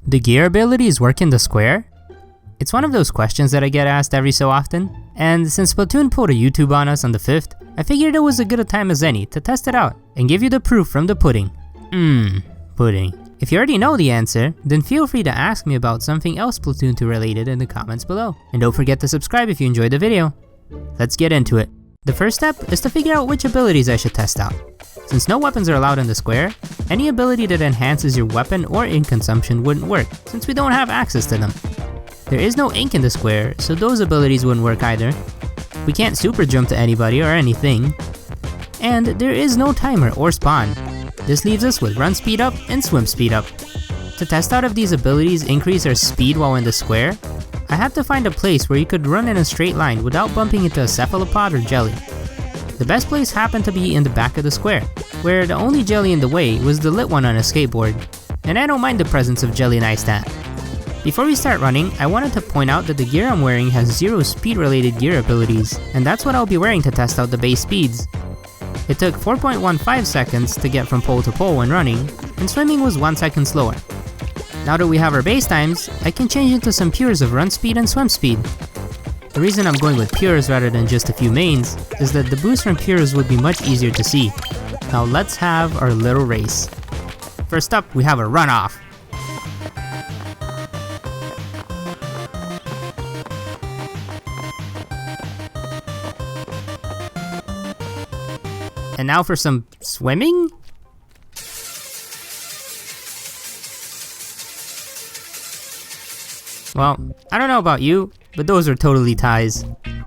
Do gear abilities work in the square? It's one of those questions that I get asked every so often, and since Splatoon pulled a YouTube on us on the 5th, I figured it was as good a time as any to test it out and give you the proof from the pudding. Pudding. If you already know the answer, then feel free to ask me about something else Splatoon 2 related in the comments below. And don't forget to subscribe if you enjoyed the video. Let's get into it. The first step is to figure out which abilities I should test out. Since no weapons are allowed in the square, any ability that enhances your weapon or ink consumption wouldn't work, since we don't have access to them. There is no ink in the square, so those abilities wouldn't work either. We can't super jump to anybody or anything. And there is no timer or spawn. This leaves us with run speed up and swim speed up. To test out if these abilities increase our speed while in the square, I had to find a place where you could run in a straight line without bumping into a cephalopod or jelly. The best place happened to be in the back of the square, where the only jelly in the way was the lit one on a skateboard, and I don't mind the presence of jelly nice that. Before we start running, I wanted to point out that the gear I'm wearing has 0 speed related gear abilities, and that's what I'll be wearing to test out the base speeds. It took 4.15 seconds to get from pole to pole when running, and swimming was 1 second slower. Now that we have our base times, I can change into some pures of run speed and swim speed. The reason I'm going with pures rather than just a few mains is that the boost from pures would be much easier to see. Now let's have our little race. First up, we have a runoff. And now for some swimming? Well, I don't know about you, but those are totally ties.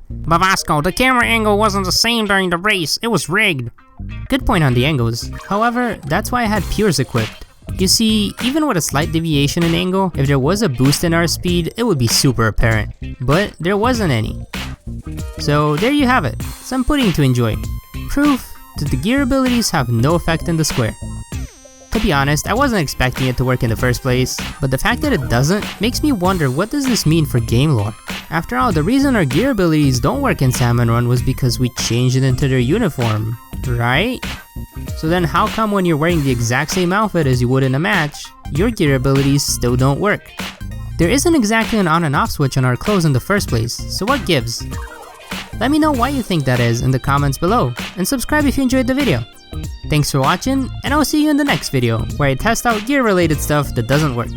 But Vasko, the camera angle wasn't the same during the race, it was rigged. Good point on the angles. However, that's why I had pures equipped. You see, even with a slight deviation in angle, if there was a boost in our speed, it would be super apparent. But there wasn't any. So there you have it, some pudding to enjoy. Proof that the gear abilities have no effect in the square. To be honest, I wasn't expecting it to work in the first place, but the fact that it doesn't makes me wonder what does this mean for game lore. After all, the reason our gear abilities don't work in Salmon Run was because we changed it into their uniform, right? So then how come when you're wearing the exact same outfit as you would in a match, your gear abilities still don't work? There isn't exactly an on and off switch on our clothes in the first place, so what gives? Let me know why you think that is in the comments below, and subscribe if you enjoyed the video. Thanks for watching, and I'll see you in the next video, where I test out gear related stuff that doesn't work.